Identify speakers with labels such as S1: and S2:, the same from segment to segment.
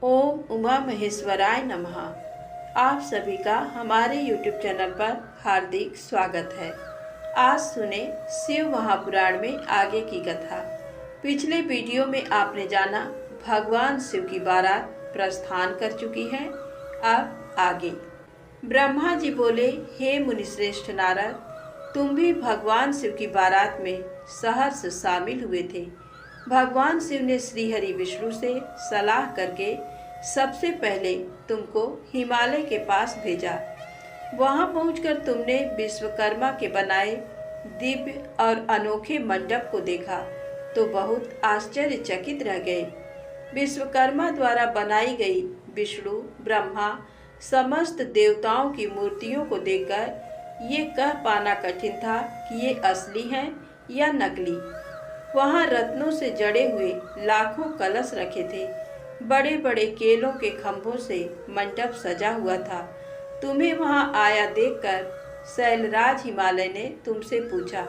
S1: ओम उमा महेश्वराय नमः। आप सभी का हमारे YouTube चैनल पर हार्दिक स्वागत है। आज सुने शिव महापुराण में आगे की कथा। पिछले वीडियो में आपने जाना भगवान शिव की बारात प्रस्थान कर चुकी है। अब आगे ब्रह्मा जी बोले, हे मुनिश्रेष्ठ नारद, तुम भी भगवान शिव की बारात में सहर्ष शामिल हुए थे। भगवान शिव ने श्रीहरि विष्णु से सलाह करके सबसे पहले तुमको हिमालय के पास भेजा। वहां पहुंचकर तुमने विश्वकर्मा के बनाए दिव्य और अनोखे मंडप को देखा तो बहुत आश्चर्यचकित रह गए। विश्वकर्मा द्वारा बनाई गई विष्णु, ब्रह्मा, समस्त देवताओं की मूर्तियों को देखकर ये कह पाना कठिन था कि ये असली हैं या नकली। वहाँ रत्नों से जड़े हुए लाखों कलश रखे थे। बड़े बड़े केलों के खंभों से मंडप सजा हुआ था। तुम्हें वहाँ आया देखकर शैलराज हिमालय ने तुमसे पूछा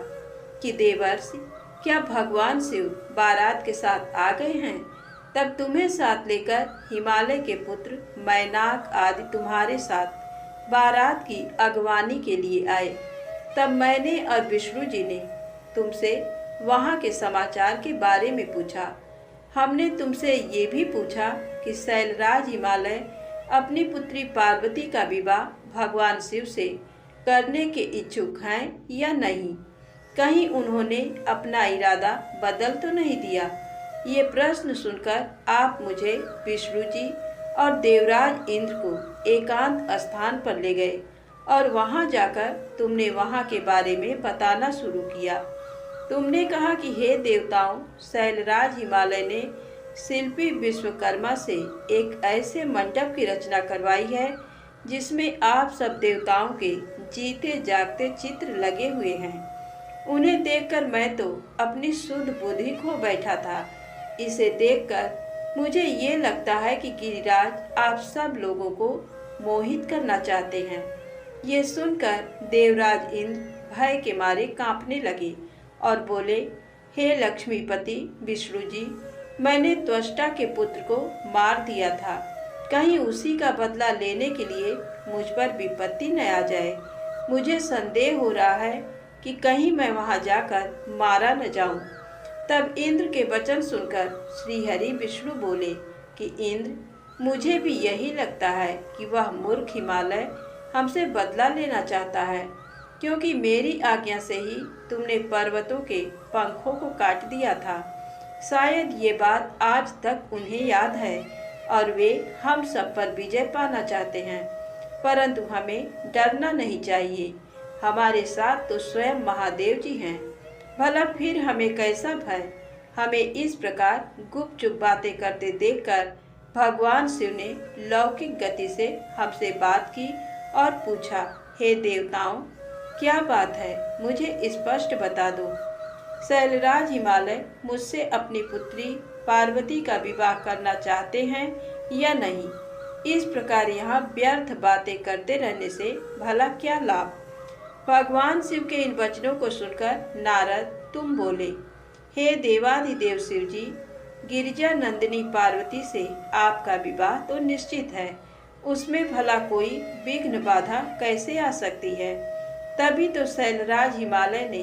S1: कि देवर्षि, क्या भगवान शिव बारात के साथ आ गए हैं? तब तुम्हें साथ लेकर हिमालय के पुत्र मैनाक आदि तुम्हारे साथ बारात की अगवानी के लिए आए। तब मैंने और विष्णु जी ने तुमसे वहाँ के समाचार के बारे में पूछा। हमने तुमसे ये भी पूछा कि शैलराज हिमालय अपनी पुत्री पार्वती का विवाह भगवान शिव से करने के इच्छुक हैं या नहीं। कहीं उन्होंने अपना इरादा बदल तो नहीं दिया? ये प्रश्न सुनकर आप मुझे विष्णु जी और देवराज इंद्र को एकांत स्थान पर ले गए और वहाँ जाकर तुमने वहाँ के बारे में बताना शुरू किया। तुमने कहा कि हे देवताओं, शैलराज हिमालय ने शिल्पी विश्वकर्मा से एक ऐसे मंडप की रचना करवाई है जिसमें आप सब देवताओं के जीते जागते चित्र लगे हुए हैं। उन्हें देखकर मैं तो अपनी शुद्ध बुद्धि खो बैठा था। इसे देखकर मुझे ये लगता है कि गिरिराज आप सब लोगों को मोहित करना चाहते हैं। ये सुनकर देवराज इंद्र भय के मारे कांपने लगे और बोले, हे लक्ष्मीपति विष्णु जी, मैंने त्वष्टा के पुत्र को मार दिया था। कहीं उसी का बदला लेने के लिए मुझ पर विपत्ति न आ जाए। मुझे संदेह हो रहा है कि कहीं मैं वहां जाकर मारा न जाऊं। तब इंद्र के वचन सुनकर श्रीहरि विष्णु बोले कि इंद्र, मुझे भी यही लगता है कि वह मूर्ख हिमालय हमसे बदला लेना चाहता है, क्योंकि मेरी आज्ञा से ही तुमने पर्वतों के पंखों को काट दिया था। शायद ये बात आज तक उन्हें याद है और वे हम सब पर विजय पाना चाहते हैं, परंतु हमें डरना नहीं चाहिए। हमारे साथ तो स्वयं महादेव जी हैं। भला फिर हमें कैसा भय? हमें इस प्रकार गुपचुप बातें करते देखकर भगवान शिव ने लौकिक गति से हमसे बात की और पूछा, हे देवताओं, क्या बात है? मुझे स्पष्ट बता दो। शैलराज हिमालय मुझसे अपनी पुत्री पार्वती का विवाह करना चाहते हैं या नहीं? इस प्रकार यहाँ व्यर्थ बातें करते रहने से भला क्या लाभ? भगवान शिव के इन वचनों को सुनकर नारद तुम बोले, हे देवाधिदेव शिव जी, गिरिजा नंदिनी पार्वती से आपका विवाह तो निश्चित है। उसमें भला कोई विघ्न बाधा कैसे आ सकती है? तभी तो शैलराज हिमालय ने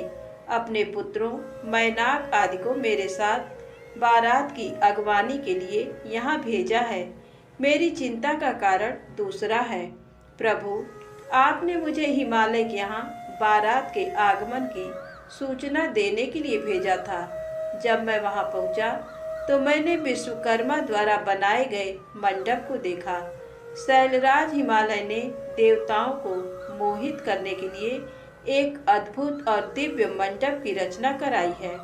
S1: अपने पुत्रों मैनाक आदि को मेरे साथ बारात की अगवानी के लिए यहाँ भेजा है। मेरी चिंता का कारण दूसरा है। प्रभु, आपने मुझे हिमालय के यहाँ बारात के आगमन की सूचना देने के लिए भेजा था। जब मैं वहाँ पहुँचा तो मैंने विश्वकर्मा द्वारा बनाए गए मंडप को देखा। शैलराज हिमालय ने देवताओं को मोहित करने के लिए एक अद्भुत और दिव्य मंडप की रचना कराई है।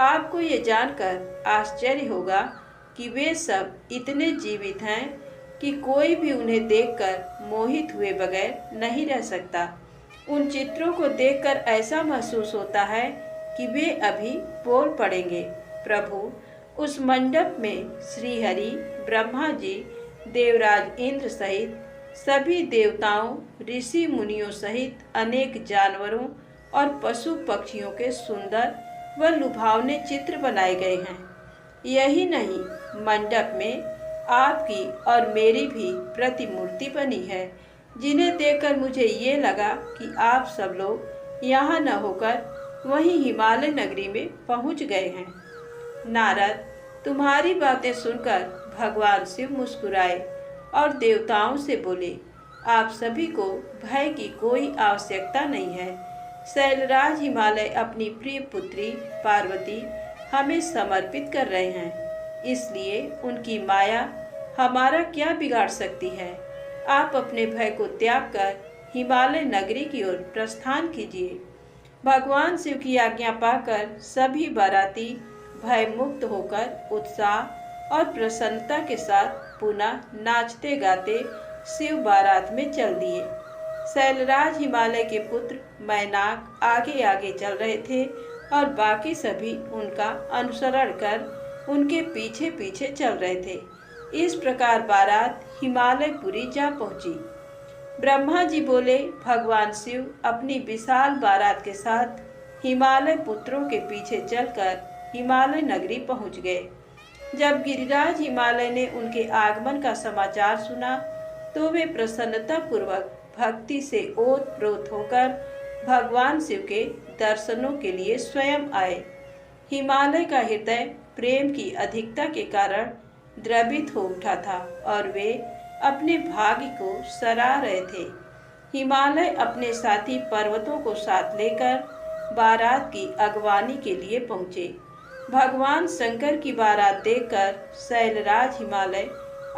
S1: आपको ये जानकर आश्चर्य होगा कि वे सब इतने जीवित हैं कि कोई भी उन्हें देखकर मोहित हुए बगैर नहीं रह सकता। उन चित्रों को देखकर ऐसा महसूस होता है कि वे अभी बोल पड़ेंगे। प्रभु, उस मंडप में श्रीहरि, ब्रह्मा जी, देवराज इंद्र सहित सभी देवताओं, ऋषि मुनियों सहित अनेक जानवरों और पशु पक्षियों के सुंदर व लुभावने चित्र बनाए गए हैं। यही नहीं, मंडप में आपकी और मेरी भी प्रतिमूर्ति बनी है, जिन्हें देखकर मुझे ये लगा कि आप सब लोग यहाँ न होकर वहीं हिमालय नगरी में पहुँच गए हैं। नारद, तुम्हारी बातें सुनकर भगवान शिव मुस्कुराए और देवताओं से बोले, आप सभी को भय की कोई आवश्यकता नहीं है। शैलराज हिमालय अपनी प्रिय पुत्री पार्वती हमें समर्पित कर रहे हैं, इसलिए उनकी माया हमारा क्या बिगाड़ सकती है। आप अपने भय को त्याग कर हिमालय नगरी की ओर प्रस्थान कीजिए। भगवान शिव की आज्ञा पाकर सभी बाराती भय मुक्त होकर उत्साह और प्रसन्नता के साथ पुनः नाचते गाते शिव बारात में चल दिए। शैलराज हिमालय के पुत्र मैनाक आगे आगे चल रहे थे और बाकी सभी उनका अनुसरण कर उनके पीछे पीछे चल रहे थे। इस प्रकार बारात हिमालयपुरी जा पहुंची। ब्रह्मा जी बोले, भगवान शिव अपनी विशाल बारात के साथ हिमालय पुत्रों के पीछे चलकर हिमालय नगरी पहुंच गए। जब गिरिराज हिमालय ने उनके आगमन का समाचार सुना तो वे प्रसन्नता पूर्वक भक्ति से ओतप्रोत होकर भगवान शिव के दर्शनों के लिए स्वयं आए। हिमालय का हृदय प्रेम की अधिकता के कारण द्रवित हो उठा था और वे अपने भाग्य को सराह रहे थे। हिमालय अपने साथी पर्वतों को साथ लेकर बारात की अगवानी के लिए पहुँचे। भगवान शंकर की बारात देखकर शैलराज हिमालय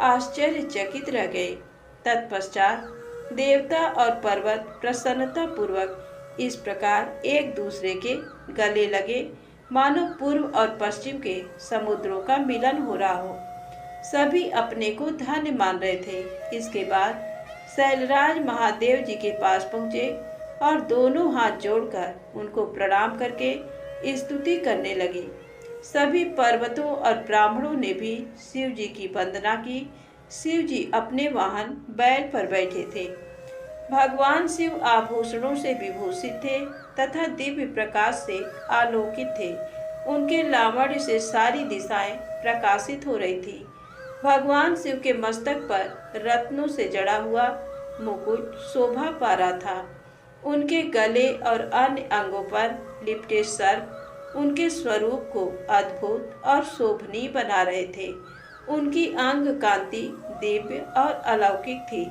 S1: आश्चर्यचकित रह गए। तत्पश्चात देवता और पर्वत प्रसन्नता पूर्वक इस प्रकार एक दूसरे के गले लगे मानो पूर्व और पश्चिम के समुद्रों का मिलन हो रहा हो। सभी अपने को धन्य मान रहे थे। इसके बाद शैलराज महादेव जी के पास पहुँचे और दोनों हाथ जोड़कर उनको प्रणाम करके स्तुति करने लगे। सभी पर्वतों और ब्राह्मणों ने भी शिव जी की वंदना की। शिव जी अपने वाहन बैल पर बैठे थे। भगवान शिव आभूषणों से विभूषित थे तथा दिव्य प्रकाश से आलोकित थे। उनके लावण्य से सारी दिशाएं प्रकाशित हो रही थी। भगवान शिव के मस्तक पर रत्नों से जड़ा हुआ मुकुट शोभा पा रहा था। उनके गले और अन्य अंगों पर लिपटे सर्प उनके स्वरूप को अद्भुत और शोभनीय बना रहे थे। उनकी अंग कांति दिव्य और अलौकिक थी।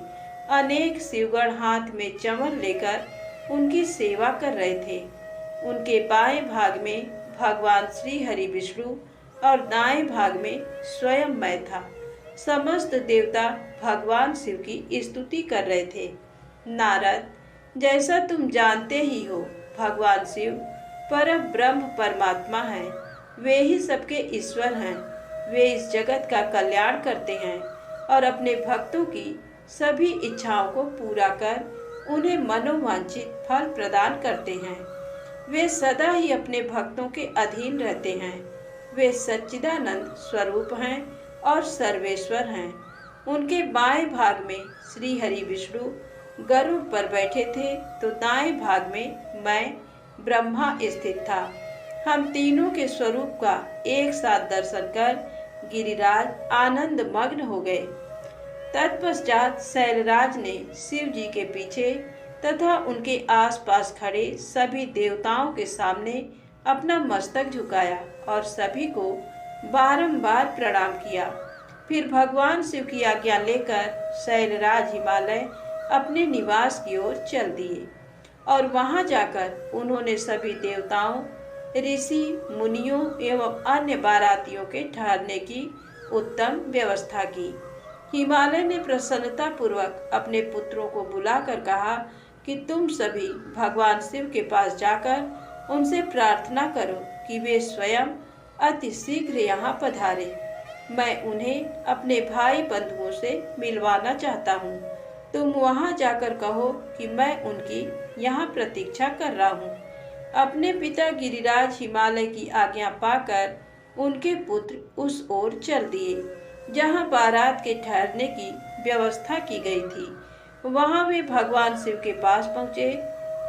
S1: अनेक शिवगण हाथ में चमर लेकर उनकी सेवा कर रहे थे। उनके बाएं भाग में भगवान श्री हरि विष्णु और दाएं भाग में स्वयं मैं था। समस्त देवता भगवान शिव की स्तुति कर रहे थे। नारद, जैसा तुम जानते ही हो, भगवान शिव परम ब्रह्म परमात्मा हैं। वे ही सबके ईश्वर हैं। वे इस जगत का कल्याण करते हैं और अपने भक्तों की सभी इच्छाओं को पूरा कर उन्हें मनोवांछित फल प्रदान करते हैं। वे सदा ही अपने भक्तों के अधीन रहते हैं। वे सच्चिदानंद स्वरूप हैं और सर्वेश्वर हैं। उनके बाएं भाग में श्री हरि विष्णु गरुड़ पर बैठे थे तो दाएं भाग में मैं ब्रह्मा स्थित था। हम तीनों के स्वरूप का एक साथ दर्शन कर गिरिराज आनंद मग्न हो गए। तत्पश्चात शैलराज ने शिव जी के पीछे तथा उनके आसपास खड़े सभी देवताओं के सामने अपना मस्तक झुकाया और सभी को बारंबार प्रणाम किया। फिर भगवान शिव की आज्ञा लेकर शैलराज हिमालय अपने निवास की ओर चल दिए और वहां जाकर उन्होंने सभी देवताओं, ऋषि, मुनियों एवं अन्य बारातियों के ठहरने की उत्तम व्यवस्था की। हिमालय ने प्रसन्नता पूर्वक अपने पुत्रों को बुलाकर कहा कि तुम सभी भगवान शिव के पास जाकर उनसे प्रार्थना करो कि वे स्वयं अति शीघ्र यहाँ पधारे। मैं उन्हें अपने भाई बंधुओं से मिलवाना चाहता हूँ। तुम वहाँ जाकर कहो कि मैं उनकी यहाँ प्रतीक्षा कर रहा हूँ। अपने पिता गिरिराज हिमालय की आज्ञा पाकर उनके पुत्र उस ओर चल दिए जहाँ बारात के ठहरने की व्यवस्था की गई थी। वहाँ वे भगवान शिव के पास पहुँचे।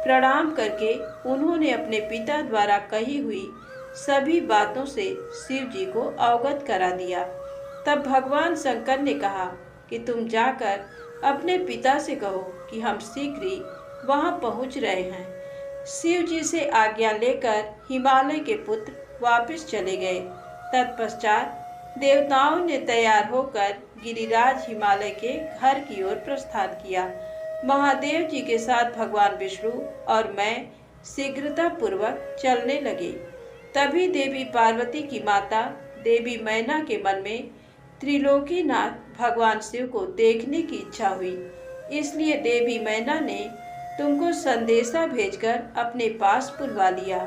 S1: प्रणाम करके उन्होंने अपने पिता द्वारा कही हुई सभी बातों से शिव जी को अवगत करा दिया। तब भगवान शंकर ने कहा कि तुम जाकर अपने पिता से कहो कि हम शीघ्र ही वहां पहुंच रहे हैं। शिव जी से आज्ञा लेकर हिमालय के पुत्र वापस चले गए। तत्पश्चात देवताओं ने तैयार होकर गिरिराज हिमालय के घर की ओर प्रस्थान किया। महादेव जी के साथ भगवान विष्णु और मैं शीघ्रता पूर्वक चलने लगे। तभी देवी पार्वती की माता देवी मैना के मन में त्रिलोकीनाथ भगवान शिव को देखने की इच्छा हुई। इसलिए देवी मैना ने तुमको संदेशा भेजकर अपने पास बुलवा लिया।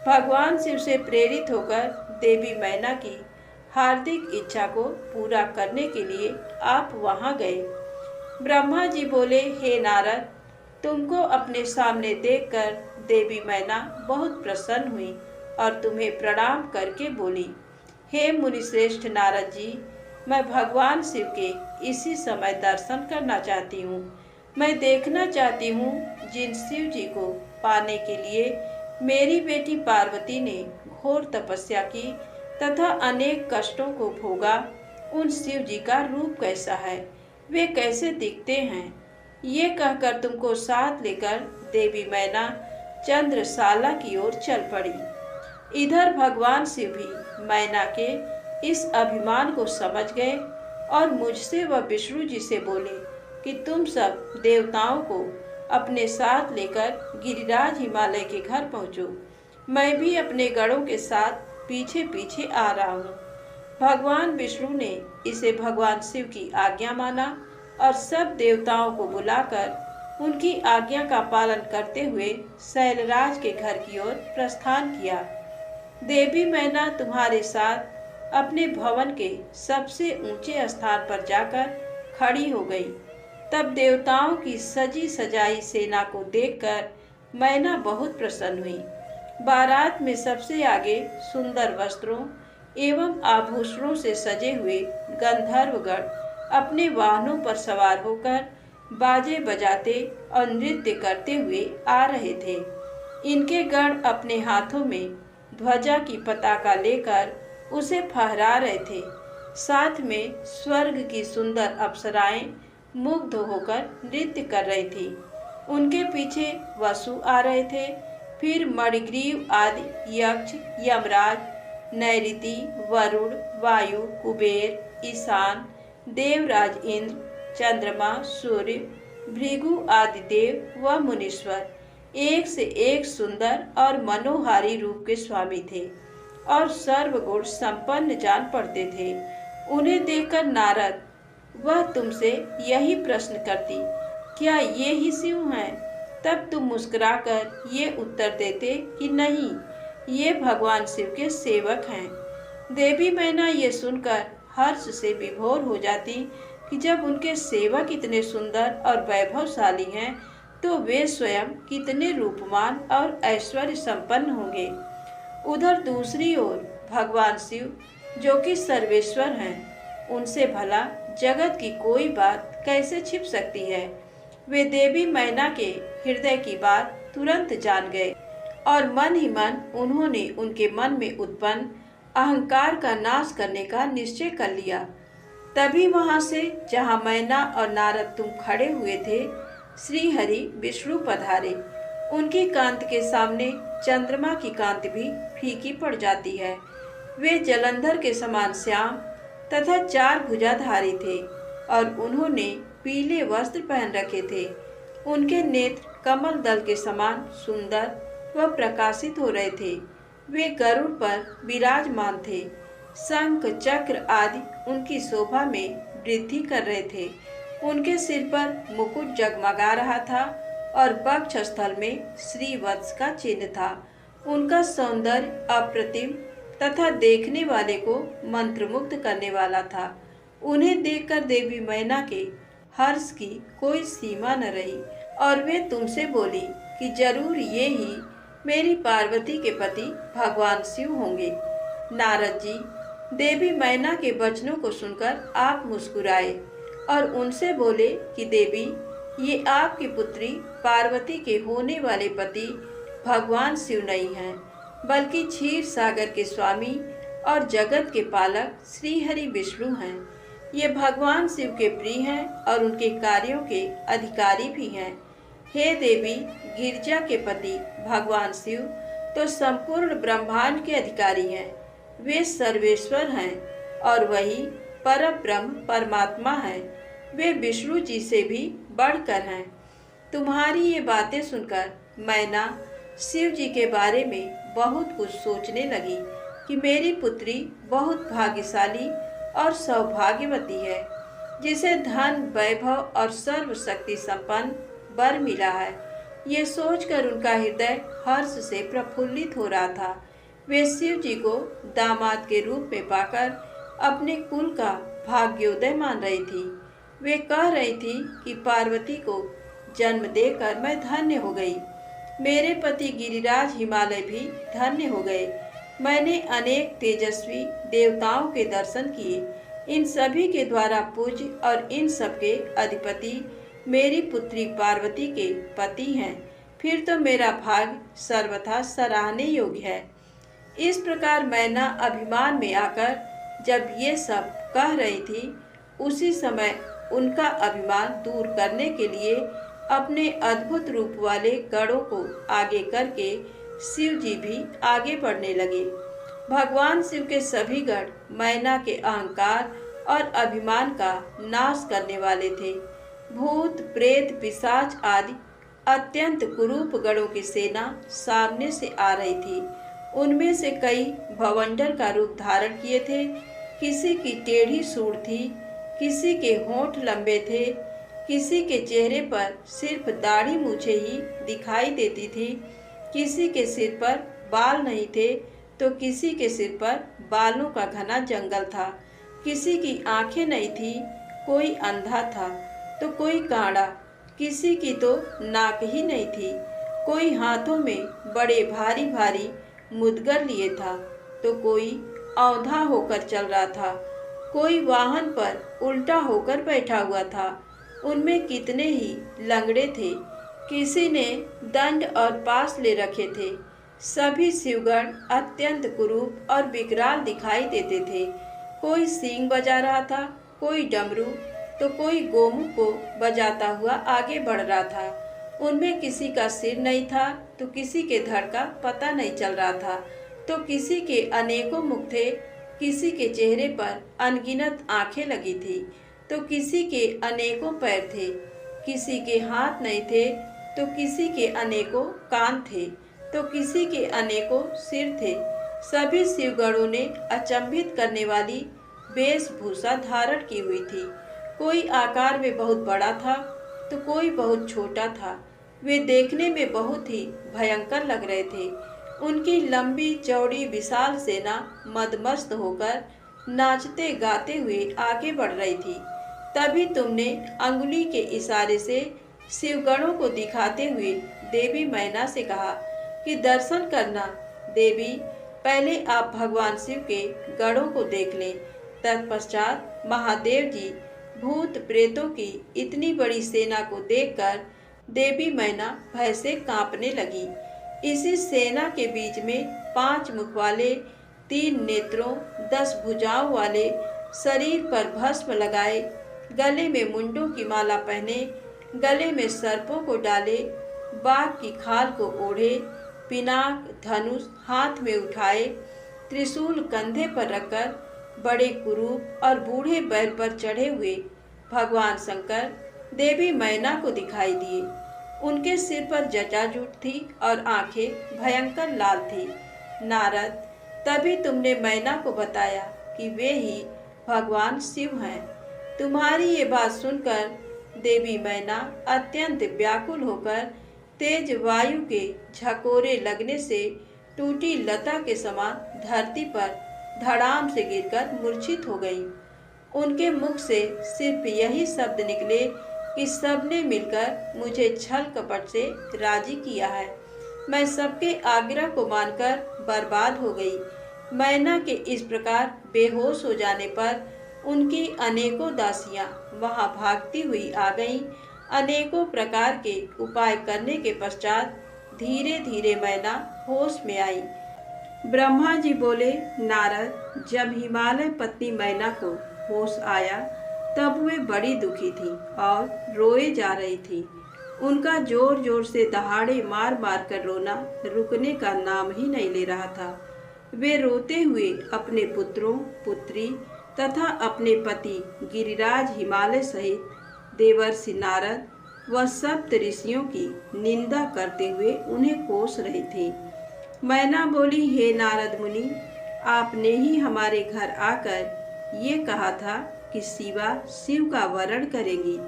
S1: भगवान शिव से प्रेरित होकर देवी मैना की हार्दिक इच्छा को पूरा करने के लिए आप वहां गए। ब्रह्मा जी बोले, हे नारद, तुमको अपने सामने देखकर देवी मैना बहुत प्रसन्न हुई और तुम्हें प्रणाम करके बोली, हे मुनिश्रेष्ठ नारद जी, मैं भगवान शिव के इसी समय दर्शन करना चाहती हूँ। मैं देखना चाहती हूँ जिन शिव जी को पाने के लिए मेरी बेटी पार्वती ने घोर तपस्या की तथा अनेक कष्टों को भोगा, उन शिव जी का रूप कैसा है, वे कैसे दिखते हैं। ये कहकर तुमको साथ लेकर देवी मैना चंद्रशाला की ओर चल पड़ी। इधर भगवान शिव भी मैना के इस अभिमान को समझ गए और मुझसे व विष्णु जी से बोले कि तुम सब देवताओं को अपने साथ लेकर गिरिराज हिमालय के घर पहुँचो। मैं भी अपने गणों के साथ पीछे पीछे आ रहा हूँ। भगवान विष्णु ने इसे भगवान शिव की आज्ञा माना और सब देवताओं को बुलाकर उनकी आज्ञा का पालन करते हुए शैलराज के घर की ओर प्रस्थान किया। देवी मैना तुम्हारे साथ अपने भवन के सबसे ऊंचे स्थान पर जाकर खड़ी हो गई। तब देवताओं की सजी सजाई सेना को देखकर मैना बहुत प्रसन्न हुई। बारात में सबसे आगे सुंदर वस्त्रों एवं आभूषणों से सजे हुए गंधर्वगण अपने वाहनों पर सवार होकर बाजे बजाते और नृत्य करते हुए आ रहे थे। इनके गण अपने हाथों में ध्वजा की पताका लेकर उसे फहरा रहे थे। साथ में स्वर्ग की सुंदर अप्सराएं मुग्ध होकर नृत्य कर रही थी। उनके पीछे वसु आ रहे थे। फिर मणिग्रीव आदि यक्ष, यमराज, नैऋति, वरुण, वायु, कुबेर, ईशान, देवराज इंद्र, चंद्रमा, सूर्य, भृगु आदि देव व मुनीश्वर एक से एक सुंदर और मनोहारी रूप के स्वामी थे और सर्वगुण संपन्न जान पड़ते थे। उन्हें देखकर नारद वह तुमसे यही प्रश्न करती, क्या ये ही शिव हैं? तब तुम मुस्कुराकर ये उत्तर देते कि नहीं, ये भगवान शिव के सेवक हैं। देवी मैना ये सुनकर हर्ष से विभोर हो जाती कि जब उनके सेवक इतने सुंदर और वैभवशाली हैं तो वे स्वयं कितने रूपवान और ऐश्वर्य संपन्न होंगे। उधर दूसरी ओर भगवान शिव जो कि सर्वेश्वर हैं, उनसे भला जगत की कोई बात कैसे छिप सकती है। वे देवी मैना के हृदय की बात तुरंत जान गए और मन ही मन उन्होंने उनके मन में उत्पन्न अहंकार का नाश करने का निश्चय कर लिया। तभी वहां से जहां मैना और नारद तुम खड़े हुए थे, श्री हरि विष्णु पधारे। उनकी कांति के सामने चंद्रमा की कांति भी फीकी पड़ जाती है। वे जलंधर के समान श्याम तथा 4 भुजाधारी थे और उन्होंने पीले वस्त्र पहन रखे थे। उनके नेत्र कमल दल के समान सुंदर व प्रकाशित हो रहे थे। वे गरुड़ पर विराजमान थे। शंख, चक्र आदि उनकी शोभा में वृद्धि कर रहे थे। उनके सिर पर मुकुट जगमगा रहा था और वक्ष स्थल में श्रीवत्स का चिन्ह था। उनका सौंदर्य अप्रतिम तथा देखने वाले को मंत्रमुग्ध करने वाला था। उन्हें देखकर देवी मैना के हर्ष की कोई सीमा न रही और वे तुमसे बोली कि जरूर ये ही मेरी पार्वती के पति भगवान शिव होंगे। नारद जी देवी मैना के वचनों को सुनकर आप मुस्कुराए और उनसे बोले कि देवी, ये आपकी पुत्री पार्वती के होने वाले पति भगवान शिव नहीं हैं, बल्कि क्षीर सागर के स्वामी और जगत के पालक श्री हरि विष्णु हैं। ये भगवान शिव के प्रिय हैं और उनके कार्यों के अधिकारी भी हैं। हे देवी, गिरजा के पति भगवान शिव तो संपूर्ण ब्रह्मांड के अधिकारी हैं। वे सर्वेश्वर हैं और वही परब्रह्म परमात्मा है। वे विष्णु जी से भी बढ़कर हैं। तुम्हारी ये बातें सुनकर मैना शिव जी के बारे में बहुत कुछ सोचने लगी कि मेरी पुत्री बहुत भाग्यशाली और सौभाग्यवती है, जिसे धन, वैभव और सर्वशक्ति संपन्न वर मिला है। ये सोचकर उनका हृदय हर्ष से प्रफुल्लित हो रहा था। वे शिव जी को दामाद के रूप में पाकर अपने कुल का भाग्योदय मान रही थी। वे कह रही थी कि पार्वती को जन्म देकर मैं धन्य हो गई। मेरे पति गिरिराज हिमालय भी धन्य हो गए। मैंने अनेक तेजस्वी देवताओं के दर्शन किए। इन सभी के द्वारा पूज्य और इन सब के अधिपति मेरी पुत्री पार्वती के पति हैं। फिर तो मेरा भाग्य सर्वथा सराहने योग्य है। इस प्रकार मैना अभिमान में आकर जब ये सब कह रही थी, उसी समय उनका अभिमान दूर करने के लिए अपने अद्भुत रूप वाले गणों को आगे करके शिव जी भी आगे बढ़ने लगे। भगवान शिव के सभी गण मैना के अहंकार और अभिमान का नाश करने वाले थे। भूत, प्रेत, पिशाच आदि अत्यंत कुरूप गणों की सेना सामने से आ रही थी। उनमें से कई भवंडर का रूप धारण किए थे। किसी की टेढ़ी सूंड थी, किसी के होंठ लंबे थे, किसी के चेहरे पर सिर्फ दाढ़ी मूछें ही दिखाई देती थी, किसी के सिर पर बाल नहीं थे तो किसी के सिर पर बालों का घना जंगल था, किसी की आंखें नहीं थी, कोई अंधा था तो कोई कांड़ा, किसी की तो नाक ही नहीं थी, कोई हाथों में बड़े भारी भारी मुद्गर लिए था तो कोई औंधा होकर चल रहा था, कोई वाहन पर उल्टा होकर बैठा हुआ था। उनमें कितने ही लंगड़े थे, किसी ने दंड और पास ले रखे थे। सभी शिवगण अत्यंत कुरूप और विकराल दिखाई देते थे। कोई सींग बजा रहा था, कोई डमरू तो कोई गोमुख को बजाता हुआ आगे बढ़ रहा था। उनमें किसी का सिर नहीं था तो किसी के धड़ का पता नहीं चल रहा था, तो किसी के अनेकों मुख थे, किसी के चेहरे पर अनगिनत आंखें लगी थी तो किसी के अनेकों पैर थे, किसी के हाथ नहीं थे तो किसी के अनेकों कान थे तो किसी के अनेकों सिर थे। सभी शिवगणों ने अचंभित करने वाली वेशभूषा धारण की हुई थी। कोई आकार में बहुत बड़ा था तो कोई बहुत छोटा था। वे देखने में बहुत ही भयंकर लग रहे थे। उनकी लंबी चौड़ी विशाल सेना मदमस्त होकर नाचते गाते हुए आगे बढ़ रही थी। तभी तुमने अंगुली के इशारे से शिवगणों को दिखाते हुए देवी मैना से कहा कि दर्शन करना। देवी, पहले आप भगवान शिव के गणों को देख लें। तत्पश्चात महादेव जी भूत प्रेतों की इतनी बड़ी सेना को देखकर देवी मैना भय से कांपने लगी। इसी सेना के बीच में 5 मुख वाले, 3 नेत्रों, 10 भुजाओं वाले, शरीर पर भस्म लगाए, गले में मुंडों की माला पहने, गले में सर्पों को डाले, बाघ की खाल को ओढ़े, पिनाक, धनुष हाथ में उठाए, त्रिशूल कंधे पर रखकर बड़े कुरूप और बूढ़े बैल पर चढ़े हुए भगवान शंकर देवी मैना को दिखाई दिए। उनके सिर पर जटाजूट थी और आंखें भयंकर लाल थी। नारद, तभी तुमने मैना को बताया कि वे ही भगवान शिव हैं। तुम्हारी ये बात सुनकर देवी मैना अत्यंत व्याकुल होकर तेज वायु के झकोरे लगने से टूटी लता के समान धरती पर धड़ाम से गिरकर मूर्छित हो गई। उनके मुख से सिर्फ यही शब्द निकले कि सबने मिलकर मुझे छल कपट से राजी किया है। मैं सबके आग्रह को मानकर बर्बाद हो गई। मैना के इस प्रकार बेहोश हो जाने पर उनकी अनेकों दासियां वहां भागती हुई आ गईं। अनेकों प्रकार के उपाय करने के पश्चात धीरे धीरे मैना होश में आई। ब्रह्मा जी बोले, नारद, जब हिमालय पत्नी मैना को होश आया तब वे बड़ी दुखी थी और रोए जा रही थी। उनका जोर जोर से दहाड़े मार मार कर रोना रुकने का नाम ही नहीं ले रहा था। वे रोते हुए अपने पुत्रों, पुत्री तथा अपने पति गिरिराज हिमालय सहित देवर्षि नारद व सप्त ऋषियों की निंदा करते हुए उन्हें कोस रही थी। मैना बोली, हे नारद मुनि, आपने ही हमारे घर आकर ये कहा था कि शिवा शिव का वरण करेंगी।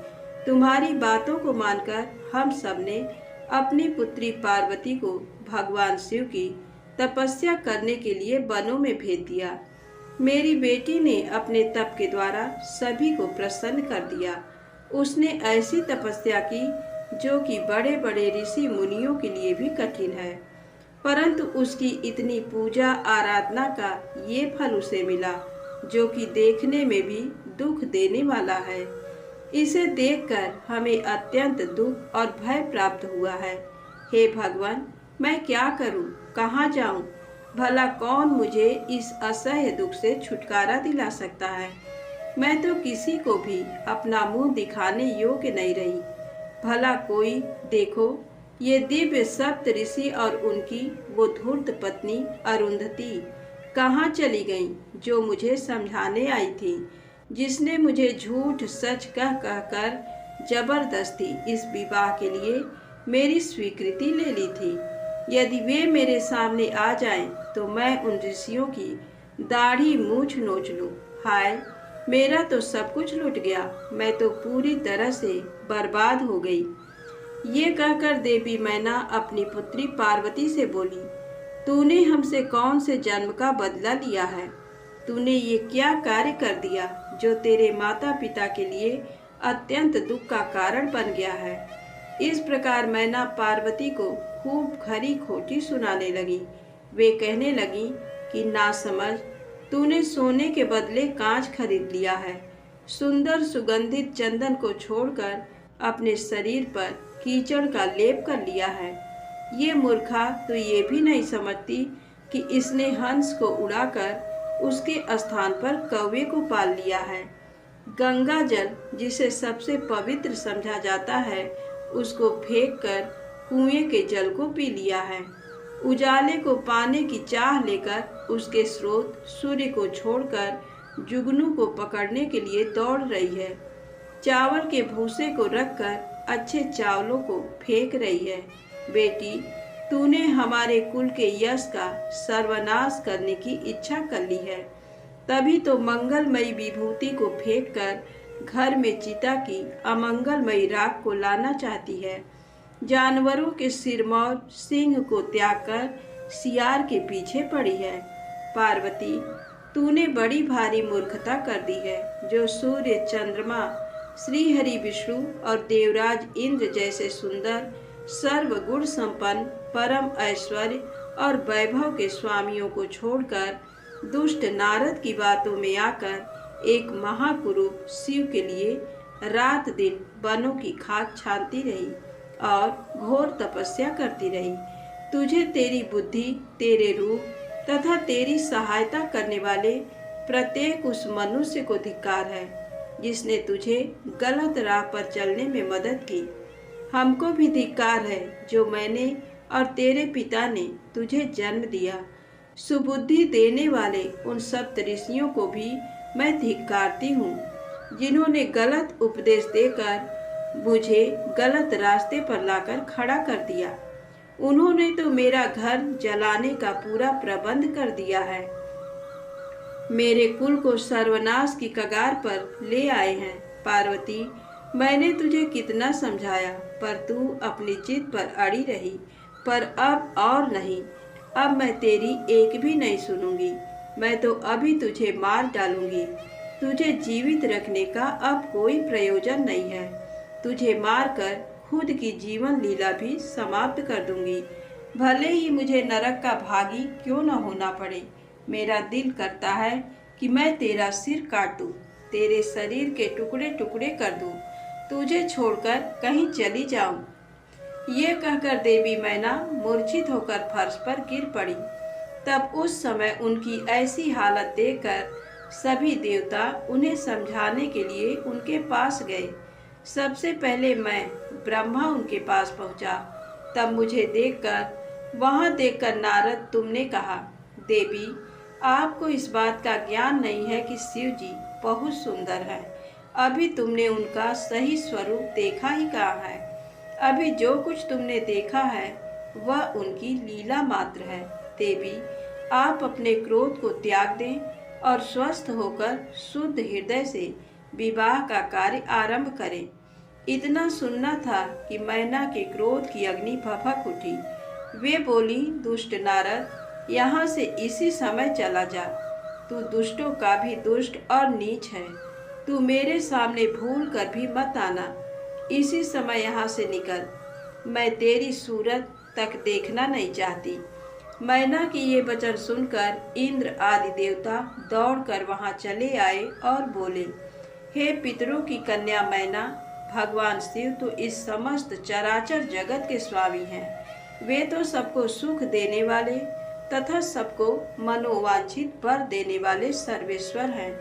S1: तुम्हारी बातों को मानकर हम सबने अपनी पुत्री पार्वती को भगवान शिव की तपस्या करने के लिए वनों में भेज दिया। मेरी बेटी ने अपने तप के द्वारा सभी को प्रसन्न कर दिया। उसने ऐसी तपस्या की जो कि बड़े बड़े ऋषि मुनियों के लिए भी कठिन है, परंतु उसकी इतनी पूजा आराधना का ये फल उसे मिला जो कि देखने में भी दुख देने वाला है। इसे देखकर हमें अत्यंत दुख और भय प्राप्त हुआ है। हे भगवान, मैं क्या करूं, कहाँ जाऊं? भला कौन मुझे इस असह्य दुख से छुटकारा दिला सकता है? मैं तो किसी को भी अपना मुंह दिखाने योग्य नहीं रही। भला कोई देखो, ये दिव्य सप्त ऋषि और उनकी वो धूर्त पत्नी अरुंधति कहाँ चली गईं, जो मुझे समझाने आई थी, जिसने मुझे झूठ सच कह कहकर जबरदस्ती इस विवाह के लिए मेरी स्वीकृति ले ली थी। यदि वे मेरे सामने आ जाएं, तो मैं उन ऋषियों की दाढ़ी मूछ नोच लूं। हाय, मेरा तो सब कुछ लुट गया, मैं तो पूरी तरह से बर्बाद हो गई। ये कहकर देवी मैना अपनी पुत्री पार्वती से बोली, तूने हमसे कौन से जन्म का बदला लिया है? तूने ये क्या कार्य कर दिया जो तेरे माता पिता के लिए अत्यंत दुख का कारण बन गया है? इस प्रकार मैना पार्वती को खूब खरी खोटी सुनाने लगी। वे कहने लगी कि ना समझ, तूने सोने के बदले कांच खरीद लिया है। सुंदर सुगंधित चंदन को छोड़कर अपने शरीर पर कीचड़ का लेप कर लिया है। ये मूर्खा तो ये भी नहीं समझती कि इसने हंस को उड़ाकर उसके स्थान पर कौवे को पाल लिया है। गंगा जल, जिसे सबसे पवित्र समझा जाता है, उसको फेंक कर कुएं के जल को पी लिया है। उजाले को पाने की चाह लेकर उसके स्रोत सूर्य को छोड़कर जुगनू को पकड़ने के लिए दौड़ रही है। चावल के भूसे को रखकर अच्छे चावलों को फेंक रही है। बेटी, तूने हमारे कुल के यश का सर्वनाश करने की इच्छा कर ली है, तभी तो मंगलमयी विभूति को फेंककर घर में चिता की अमंगलमयी राख को लाना चाहती है। जानवरों के सिरमौर सिंह को त्याग कर सियार के पीछे पड़ी है। पार्वती, तूने बड़ी भारी मूर्खता कर दी है, जो सूर्य, चंद्रमा, श्रीहरि विष्णु और देवराज इंद्र जैसे सुंदर, सर्वगुण संपन्न, परम ऐश्वर्य और वैभव के स्वामियों को छोड़कर दुष्ट नारद की बातों में आकर एक महाकुरूप शिव के लिए रात दिन वनों की खाक छानती रही और घोर तपस्या करती रही। तुझे तेरी बुद्धि, तेरे रूप तथा तेरी सहायता करने वाले प्रत्येक उस मनुष्य को धिक्कार है जिसने तुझे गलत राह पर चलने में मदद की। हमको भी धिक्कार है जो मैंने और तेरे पिता ने तुझे जन्म दिया। सुबुद्धि देने वाले उन सप्त ऋषियों को भी मैं धिक्कारती हूँ, जिन्होंने गलत उपदेश देकर मुझे गलत रास्ते पर लाकर खड़ा कर दिया। उन्होंने तो मेरा घर जलाने का पूरा प्रबंध कर दिया है, मेरे कुल को सर्वनाश की कगार पर ले आए हैं। पार्वती, मैंने तुझे कितना समझाया, पर तू अपनी जिद पर अड़ी रही। पर अब और नहीं, अब मैं तेरी एक भी नहीं सुनूंगी। मैं तो अभी तुझे मार डालूंगी। तुझे जीवित रखने का अब कोई प्रयोजन नहीं है। तुझे मारकर खुद की जीवन लीला भी समाप्त कर दूंगी। भले ही मुझे नरक का भागी क्यों न होना पड़े। मेरा दिल करता है कि मैं तेरा सिर काट दूं, तेरे शरीर के टुकड़े टुकड़े कर दूं, तुझे छोड़कर कहीं चली जाऊं। ये कहकर देवी मैना मूर्छित होकर फर्श पर गिर पड़ी। तब उस समय उनकी ऐसी हालत देखकर सभी देवता उन्हें समझाने के लिए उनके पास गए। सबसे पहले मैं ब्रह्मा उनके पास पहुंचा। तब मुझे देखकर नारद तुमने कहा, देवी, आपको इस बात का ज्ञान नहीं है कि शिव जी बहुत सुंदर है। अभी तुमने उनका सही स्वरूप देखा ही कहाँ है। अभी जो कुछ तुमने देखा है वह उनकी लीला मात्र है। देवी, आप अपने क्रोध को त्याग दें और स्वस्थ होकर शुद्ध हृदय से विवाह का कार्य आरंभ करें। इतना सुनना था कि मैना के क्रोध की अग्नि भभक उठी। वे बोली, दुष्ट नारद, यहाँ से इसी समय चला जा। तू दुष्टों का भी दुष्ट और नीच है। तू मेरे सामने भूल कर भी मत आना। इसी समय यहाँ से निकल। मैं तेरी सूरत तक देखना नहीं चाहती। मैना की ये वचन सुनकर इंद्र आदि देवता दौड़कर वहाँ चले आए और बोले, हे पितरों की कन्या मैना, भगवान शिव तो इस समस्त चराचर जगत के स्वामी हैं। वे तो सबको सुख देने वाले तथा सबको मनोवांछित वर देने वाले सर्वेश्वर हैं।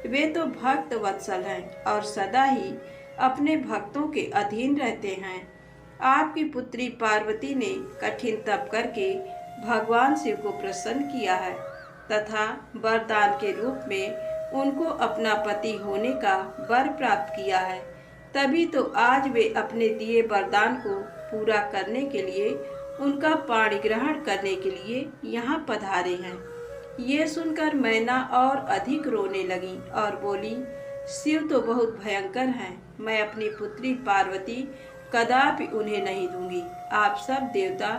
S1: वे तो भक्त वत्सल हैं और सदा ही अपने भक्तों के अधीन रहते हैं। आपकी पुत्री पार्वती ने कठिन तप करके भगवान शिव को प्रसन्न किया है तथा वरदान के रूप में उनको अपना पति होने का वर प्राप्त किया है। तभी तो आज वे अपने दिए वरदान को पूरा करने के लिए उनका पाणी ग्रहण करने के लिए यहाँ पधारे हैं। ये सुनकर मैना और अधिक रोने लगी और बोली, शिव तो बहुत भयंकर हैं। मैं अपनी पुत्री पार्वती कदापि उन्हें नहीं दूंगी। आप सब देवता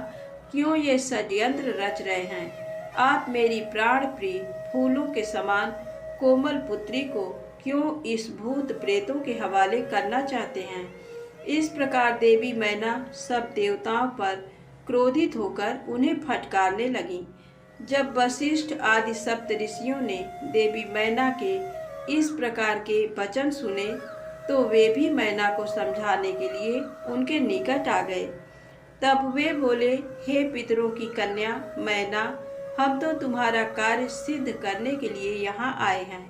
S1: क्यों ये षड्यंत्र रच रहे हैं? आप मेरी प्राण प्रिय फूलों के समान कोमल पुत्री को क्यों इस भूत प्रेतों के हवाले करना चाहते हैं? इस प्रकार देवी मैना सब देवताओं पर क्रोधित होकर उन्हें फटकारने लगी। जब वशिष्ठ आदि सप्त ऋषियों ने देवी मैना के इस प्रकार के वचन सुने तो वे भी मैना को समझाने के लिए उनके निकट आ गए। तब वे बोले, हे पितरों की कन्या मैना, हम तो तुम्हारा कार्य सिद्ध करने के लिए यहाँ आए हैं।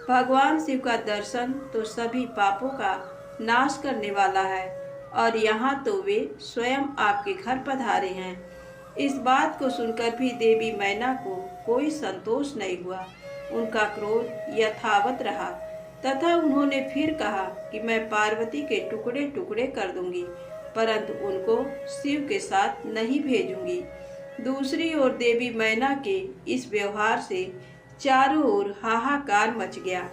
S1: भगवान शिव का दर्शन तो सभी पापों का नाश करने वाला है और यहाँ तो वे स्वयं आपके घर पधारे हैं। इस बात को सुनकर भी देवी मैना को कोई संतोष नहीं हुआ। उनका क्रोध यथावत रहा तथा उन्होंने फिर कहा कि मैं पार्वती के टुकड़े टुकड़े कर दूंगी, परंतु उनको शिव के साथ नहीं भेजूंगी। दूसरी ओर देवी मैना के इस व्यवहार से चारों ओर हाहाकार मच गया।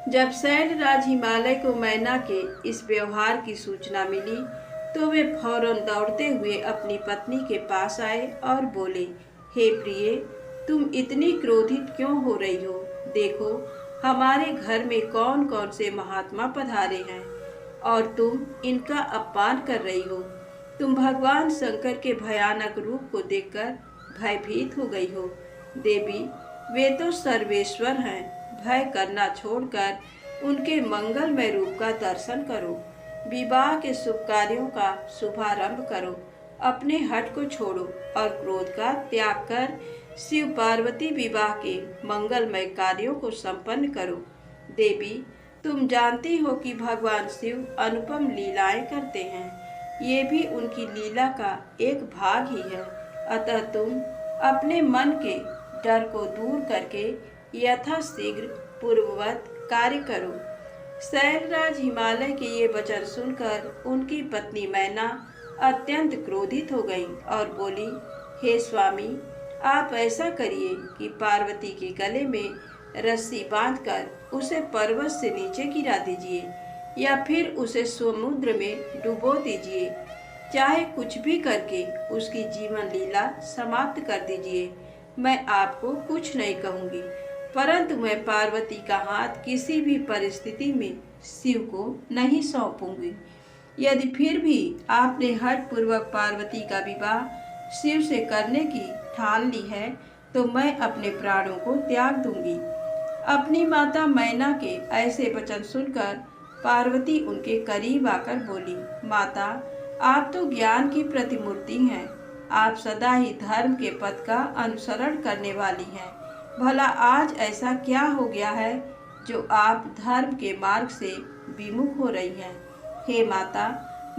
S1: जब शैलराज हिमालय को मैना के इस व्यवहार की सूचना मिली तो वे फौरन दौड़ते हुए अपनी पत्नी के पास आए और बोले, हे प्रिय, तुम इतनी क्रोधित क्यों हो रही हो? देखो, हमारे घर में कौन कौन से महात्मा पधारे हैं और तुम इनका अपमान कर रही हो। तुम भगवान शंकर के भयानक रूप को देखकर भयभीत हो गई हो। देवी, वे तो सर्वेश्वर हैं। भय करना छोड़कर उनके मंगलमय रूप का दर्शन करो। विवाह के शुभ कार्यों का शुभारंभ करो। अपने हठ को छोड़ो और क्रोध का त्याग कर शिव पार्वती विवाह के मंगलमय कार्यों को संपन्न करो। देवी, तुम जानती हो कि भगवान शिव अनुपम लीलाएं करते हैं। ये भी उनकी लीला का एक भाग ही है। अतः तुम अपने मन के डर को दूर करके यथाशीघ्र पूर्ववत कार्य करो। शैलराज हिमालय के ये वचन सुनकर उनकी पत्नी मैना अत्यंत क्रोधित हो गई और बोली, हे स्वामी, आप ऐसा करिए कि पार्वती के गले में रस्सी बांधकर उसे पर्वत से नीचे गिरा दीजिए या फिर उसे समुद्र में डुबो दीजिए। चाहे कुछ भी करके उसकी जीवन लीला समाप्त कर दीजिए। मैं आपको कुछ नहीं कहूँगी, परंतु मैं पार्वती का हाथ किसी भी परिस्थिति में शिव को नहीं सौंपूंगी। यदि फिर भी आपने हठ पूर्वक पार्वती का विवाह शिव से करने की ठान ली है तो मैं अपने प्राणों को त्याग दूंगी। अपनी माता मैना के ऐसे वचन सुनकर पार्वती उनके करीब आकर बोली, माता, आप तो ज्ञान की प्रतिमूर्ति हैं। आप सदा ही धर्म के पथ का अनुसरण करने वाली हैं। भला आज ऐसा क्या हो गया है जो आप धर्म के मार्ग से विमुख हो रही हैं? हे माता,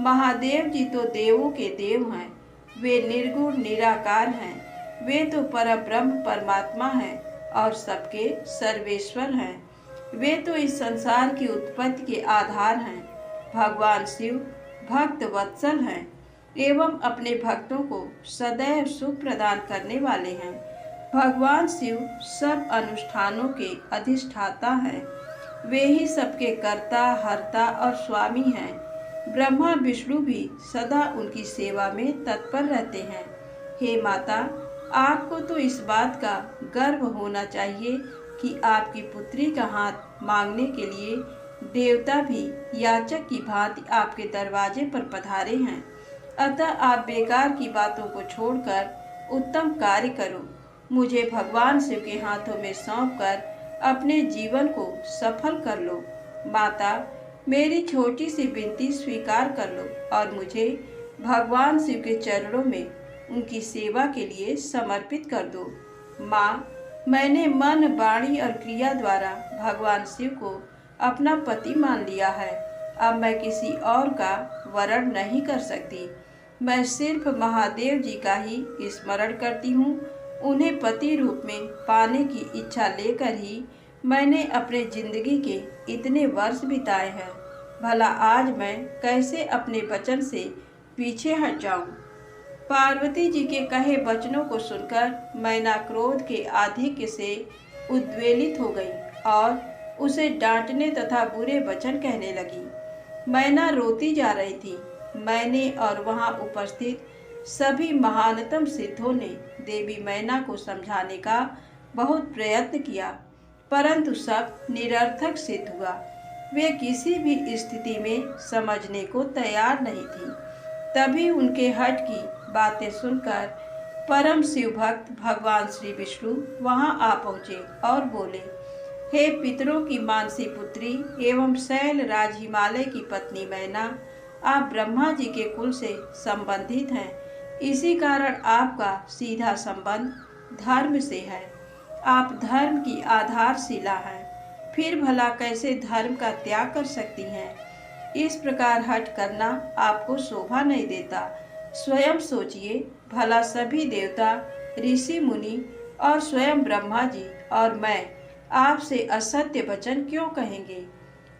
S1: महादेव जी तो देवों के देव हैं। वे निर्गुण निराकार हैं। वे तो परब्रह्म परमात्मा हैं और सबके सर्वेश्वर हैं। वे तो इस संसार की उत्पत्ति के आधार हैं। भगवान शिव भक्त वत्सल हैं एवं अपने भक्तों को सदैव सुख प्रदान करने वाले हैं। भगवान शिव सब अनुष्ठानों के अधिष्ठाता हैं। वे ही सबके कर्ता, हर्ता और स्वामी हैं। ब्रह्मा विष्णु भी सदा उनकी सेवा में तत्पर रहते हैं। हे माता, आपको तो इस बात का गर्व होना चाहिए कि आपकी पुत्री का हाथ मांगने के लिए देवता भी याचक की भांति आपके दरवाजे पर पधारे हैं। अतः आप बेकार की बातों को छोड़कर उत्तम कार्य करो। मुझे भगवान शिव के हाथों में सौंपकर अपने जीवन को सफल कर लो। माता, मेरी छोटी सी विनती स्वीकार कर लो और मुझे भगवान शिव के चरणों में उनकी सेवा के लिए समर्पित कर दो। माँ, मैंने मन, वाणी और क्रिया द्वारा भगवान शिव को अपना पति मान लिया है। अब मैं किसी और का वरण नहीं कर सकती। मैं सिर्फ महादेव जी का ही स्मरण करती हूँ। उन्हें पति रूप में पाने की इच्छा लेकर ही मैंने अपने जिंदगी के इतने वर्ष बिताए हैं। भला आज मैं कैसे अपने वचन से पीछे हट जाऊं? पार्वती जी के कहे वचनों को सुनकर मैना क्रोध के आधिक्य से उद्वेलित हो गई और उसे डांटने तथा बुरे वचन कहने लगी। मैना रोती जा रही थी। मैंने और वहां उपस्थित सभी महानतम सिद्धों ने देवी मैना को समझाने का बहुत प्रयत्न किया, परंतु सब निरर्थक सिद्ध हुआ। वे किसी भी स्थिति में समझने को तैयार नहीं थी। तभी उनके हठ की बातें सुनकर परम शिव भक्त भगवान श्री विष्णु वहां आ पहुँचे और बोले, हे पितरों की मानसी पुत्री एवं शैल राज हिमालय की पत्नी मैना, आप ब्रह्मा जी के कुल से संबंधित हैं। इसी कारण आपका सीधा संबंध धर्म से है। आप धर्म की आधारशिला हैं। फिर भला कैसे धर्म का त्याग कर सकती हैं? इस प्रकार हठ करना आपको शोभा नहीं देता। स्वयं सोचिए, भला सभी देवता, ऋषि मुनि और स्वयं ब्रह्मा जी और मैं आपसे असत्य वचन क्यों कहेंगे?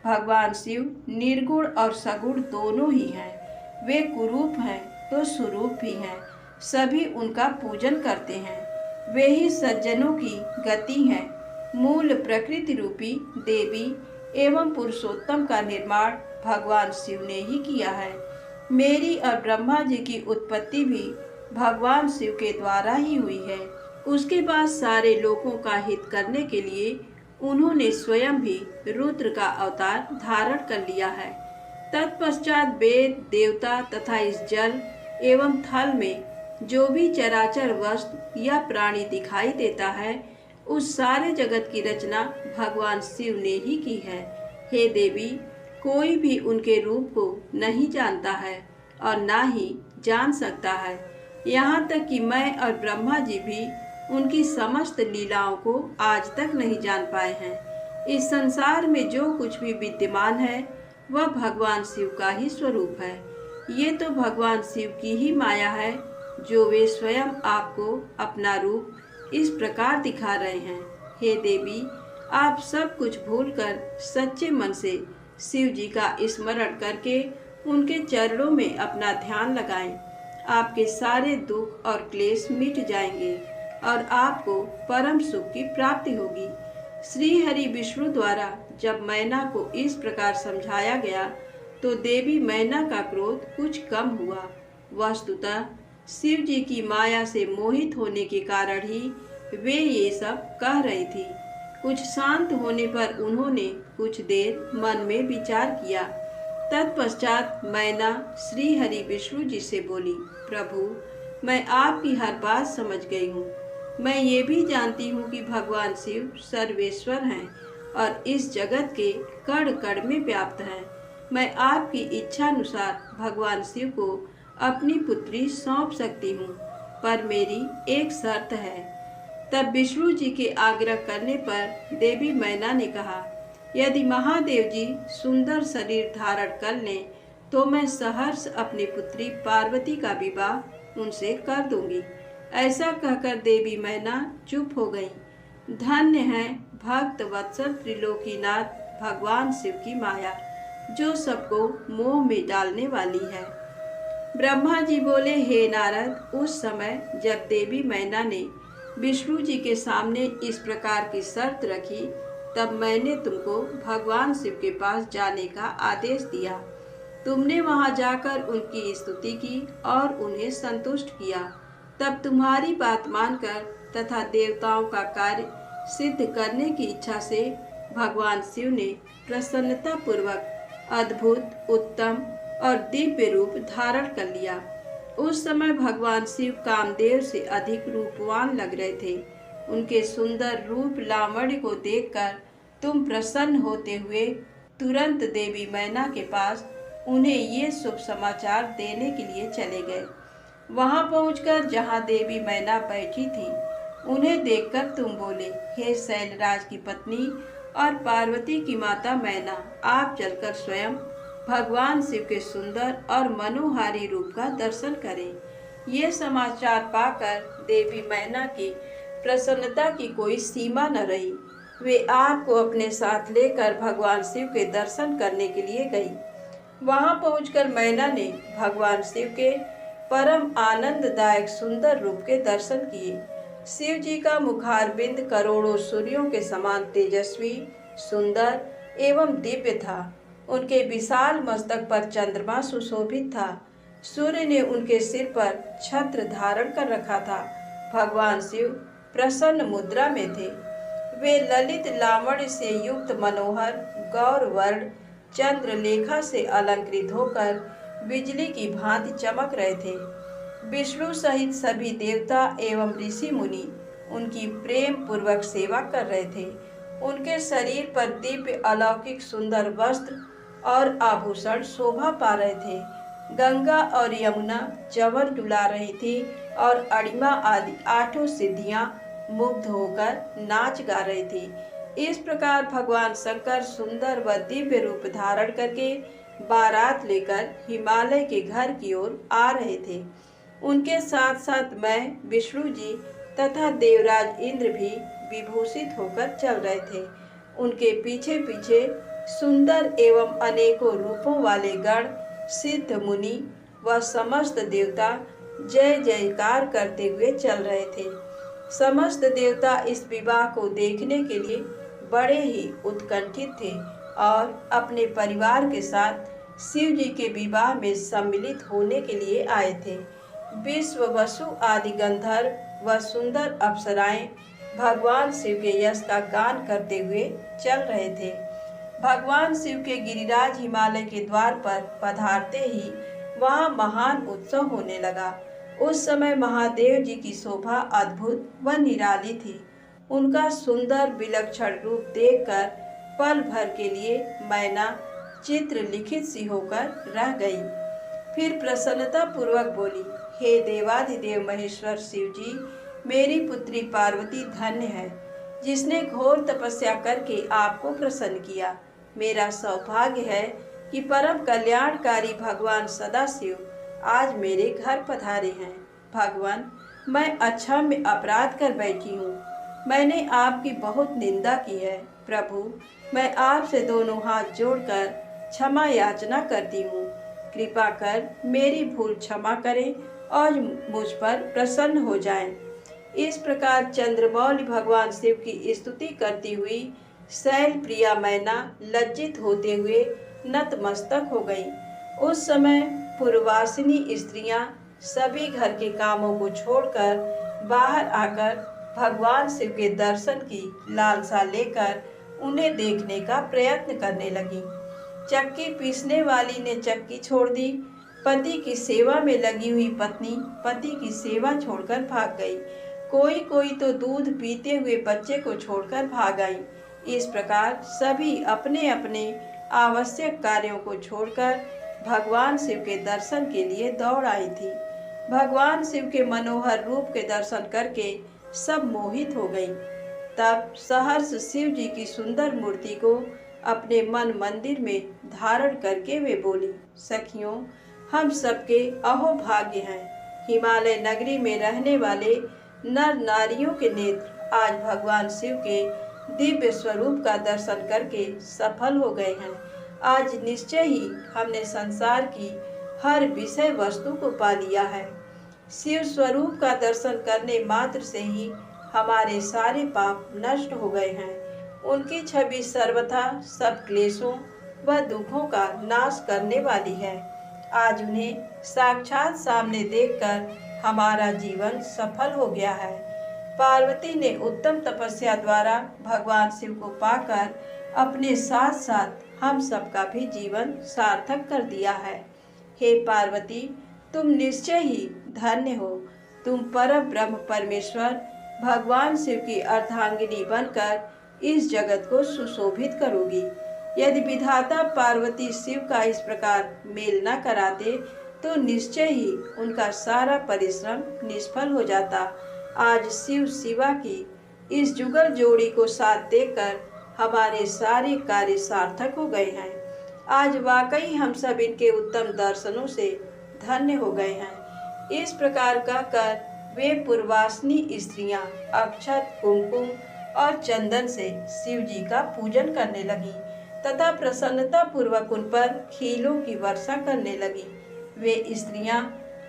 S1: भगवान शिव निर्गुण और सगुण दोनों ही हैं। वे कुरूप हैं तो स्वरूप भी हैं। सभी उनका पूजन करते हैं। वे ही सज्जनों की गति हैं। मूल प्रकृति रूपी देवी एवं पुरुषोत्तम का निर्माण भगवान शिव ने ही किया है। मेरी और ब्रह्मा जी की उत्पत्ति भी भगवान शिव के द्वारा ही हुई है। उसके बाद सारे लोगों का हित करने के लिए उन्होंने स्वयं भी रुद्र का अवतार धारण कर लिया है। तत्पश्चात वेद, देवता तथा इस जल एवं थल में जो भी चराचर वस्तु या प्राणी दिखाई देता है, उस सारे जगत की रचना भगवान शिव ने ही की है। हे देवी, कोई भी उनके रूप को नहीं जानता है और ना ही जान सकता है। यहाँ तक कि मैं और ब्रह्मा जी भी उनकी समस्त लीलाओं को आज तक नहीं जान पाए हैं। इस संसार में जो कुछ भी विद्यमान है वह भगवान शिव का ही स्वरूप है। ये तो भगवान शिव की ही माया है जो वे स्वयं आपको अपना रूप इस प्रकार दिखा रहे हैं। हे देवी, आप सब कुछ भूलकर सच्चे मन से शिव जी का स्मरण करके उनके चरणों में अपना ध्यान लगाएं। आपके सारे दुख और क्लेश मिट जाएंगे और आपको परम सुख की प्राप्ति होगी। श्री हरि विष्णु द्वारा जब मैना को इस प्रकार समझाया गया तो देवी मैना का क्रोध कुछ कम हुआ। वस्तुतः शिव जी की माया से मोहित होने के कारण ही वे ये सब कह रही थी। कुछ शांत होने पर उन्होंने कुछ देर मन में विचार किया। तत्पश्चात मैना श्री हरि विष्णु जी से बोली, प्रभु, मैं आपकी हर बात समझ गई हूँ। मैं ये भी जानती हूँ कि भगवान शिव सर्वेश्वर हैं और इस जगत के कण कण में व्याप्त हैं। मैं आपकी इच्छा अनुसार भगवान शिव को अपनी पुत्री सौंप सकती हूँ। पर मेरी एक शर्त है। तब विष्णु जी के आग्रह करने पर देवी मैना ने कहा, यदि महादेव जी सुंदर शरीर धारण कर लें तो मैं सहर्ष अपनी पुत्री पार्वती का विवाह उनसे कर दूंगी। ऐसा कहकर देवी मैना चुप हो गई। धन्य है भक्त वत्सल त्रिलोकीनाथ भगवान शिव की माया, जो सबको मोह में डालने वाली है। ब्रह्मा जी बोले, हे नारद, उस समय जब देवी मैना ने विष्णु जी के सामने इस प्रकार की शर्त रखी, तब मैंने तुमको भगवान शिव के पास जाने का आदेश दिया। तुमने वहां जाकर उनकी स्तुति की और उन्हें संतुष्ट किया। तब तुम्हारी बात मानकर तथा देवताओं का कार्य सिद्ध करने की इच्छा से भगवान शिव ने प्रसन्नता पूर्वक अद्भुत, उत्तम और दिव्य रूप धारण कर लिया। उस समय भगवान शिव कामदेव से अधिक रूपवान लग रहे थे। उनके सुंदर रूप लावण्य को देखकर तुम प्रसन्न होते हुए तुरंत देवी मैना के पास उन्हें ये शुभ समाचार देने के लिए चले गए। वहां पहुंचकर जहां देवी मैना बैठी थी, उन्हें देखकर तुम बोले, हे शैलराज की पत्नी और पार्वती की माता मैना, आप चलकर स्वयं भगवान शिव के सुंदर और मनोहारी रूप का दर्शन करें। ये समाचार पाकर देवी मैना की प्रसन्नता की कोई सीमा न रही। वे आपको अपने साथ लेकर भगवान शिव के दर्शन करने के लिए गई। वहां पहुंचकर मैना ने भगवान शिव के परम आनंददायक सुंदर रूप के दर्शन किए। शिव जी का मुखारबिंद करोड़ों सूर्यों के समान तेजस्वी, सुंदर एवं दिव्य था। उनके विशाल मस्तक पर चंद्रमा सुशोभित था। सूर्य ने उनके सिर पर छत्र धारण कर रखा था। भगवान शिव प्रसन्न मुद्रा में थे। वे ललित लावण्य से युक्त मनोहर गौर वर्ण चंद्रलेखा से अलंकृत होकर बिजली की भांति चमक रहे थे। विष्णु सहित सभी देवता एवं ऋषि मुनि उनकी प्रेम पूर्वक सेवा कर रहे थे। उनके शरीर पर दिव्य अलौकिक सुंदर वस्त्र और आभूषण शोभा पा रहे थे। गंगा और यमुना चंवर डुला रही थी और अणिमा आदि आठों सिद्धियां मुग्ध होकर नाच गा रही थी। इस प्रकार भगवान शंकर सुंदर व दिव्य रूप धारण करके बारात लेकर हिमालय के घर की ओर आ रहे थे। उनके साथ साथ मैं, विष्णु जी तथा देवराज इंद्र भी विभूषित होकर चल रहे थे। उनके पीछे पीछे सुंदर एवं अनेकों रूपों वाले गण, सिद्ध मुनि व समस्त देवता जय जयकार करते हुए चल रहे थे। समस्त देवता इस विवाह को देखने के लिए बड़े ही उत्कंठित थे और अपने परिवार के साथ शिव जी के विवाह में सम्मिलित होने के लिए आए थे। विश्व वसु आदि गंधर्व व सुंदर अप्सराएं भगवान शिव के यश का गान करते हुए चल रहे थे। भगवान शिव के गिरिराज हिमालय के द्वार पर पधारते ही वहां महान उत्सव होने लगा। उस समय महादेव जी की शोभा अद्भुत व निराली थी। उनका सुंदर विलक्षण रूप देखकर पल भर के लिए मैना चित्र लिखित सी होकर रह गई। फिर प्रसन्नता पूर्वक बोली, हे देवाधिदेव महेश्वर शिव जी, मेरी पुत्री पार्वती धन्य है, जिसने घोर तपस्या करके आपको प्रसन्न किया। मेरा सौभाग्य है कि परम कल्याणकारी भगवान सदाशिव आज मेरे घर पधारे हैं। भगवान, मैं अच्छा में अपराध कर बैठी हूँ। मैंने आपकी बहुत निंदा की है। प्रभु, मैं आपसे दोनों हाथ जोड़कर क्षमा याचना करती हूँ। कृपा कर मेरी भूल क्षमा करें और मुझ पर प्रसन्न हो जाएं। इस प्रकार चंद्रमौली भगवान शिव की स्तुति करती हुई शैल प्रिया मैना लज्जित होते हुए नतमस्तक हो गई। उस समय पूर्ववासिनी स्त्रियां सभी घर के कामों को छोड़कर बाहर आकर भगवान शिव के दर्शन की लालसा लेकर उन्हें देखने का प्रयत्न करने लगी। चक्की पीसने वाली ने चक्की छोड़ दी। पति की सेवा में लगी हुई पत्नी पति की सेवा छोड़कर भाग गई। कोई तो दूध पीते हुए बच्चे को छोड़कर भाग आई। इस प्रकार सभी अपने अपने आवश्यक कार्यों को छोड़कर भगवान शिव के दर्शन के लिए दौड़ आई थी। भगवान शिव के मनोहर रूप के दर्शन करके सब मोहित हो गईं। तब सहर्ष शिव जी की सुंदर मूर्ति को अपने मन मंदिर में धारण करके वे बोली, सखियों, हम सबके अहो भाग्य हैं। हिमालय नगरी में रहने वाले नर नारियों के नेत्र आज भगवान शिव के दिव्य स्वरूप का दर्शन करके सफल हो गए हैं। आज निश्चय ही हमने संसार की हर विषय वस्तु को पा लिया है। शिव स्वरूप का दर्शन करने मात्र से ही हमारे सारे पाप नष्ट हो गए हैं। उनकी छवि सर्वथा सब क्लेशों व दुखों का नाश करने वाली है। आज उन्हें साक्षात सामने देखकर हमारा जीवन सफल हो गया है। पार्वती ने उत्तम तपस्या द्वारा भगवान शिव को पाकर अपने साथ साथ हम सबका भी जीवन सार्थक कर दिया है। हे पार्वती, तुम निश्चय ही धन्य हो। तुम परम ब्रह्म परमेश्वर भगवान शिव की अर्धांगिनी बनकर इस जगत को सुशोभित करोगी। यदि विधाता पार्वती शिव का इस प्रकार मेल न कराते तो निश्चय ही उनका सारा परिश्रम निष्फल हो जाता। आज शिव शिवा की इस जुगल जोड़ी को साथ देकर हमारे सारे कार्य सार्थक हो गए हैं। आज वाकई हम सब इनके उत्तम दर्शनों से धन्य हो गए हैं। इस प्रकार कहकर वे पूर्वासनी स्त्रियां अक्षत, कुमकुम और चंदन से शिव जी का पूजन करने लगी तथा प्रसन्नता पूर्वक उन पर खीलों की वर्षा करने लगी। वे स्त्रियां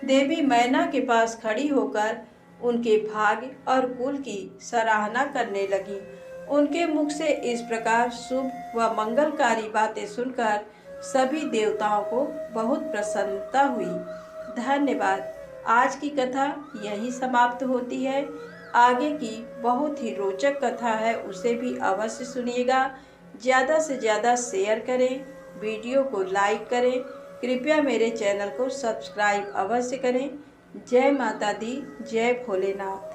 S1: देवी मैना के पास खड़ी होकर उनके भाग्य और कुल की सराहना करने लगी। उनके मुख से इस प्रकार शुभ व मंगलकारी बातें सुनकर सभी देवताओं को बहुत प्रसन्नता हुई। धन्यवाद। आज की कथा यही समाप्त होती है। आगे की बहुत ही रोचक कथा है, उसे भी अवश्य सुनिएगा। ज़्यादा से ज़्यादा शेयर करें, वीडियो को लाइक करें। कृपया मेरे चैनल को सब्सक्राइब अवश्य करें। जय माता दी, जय भोलेनाथ।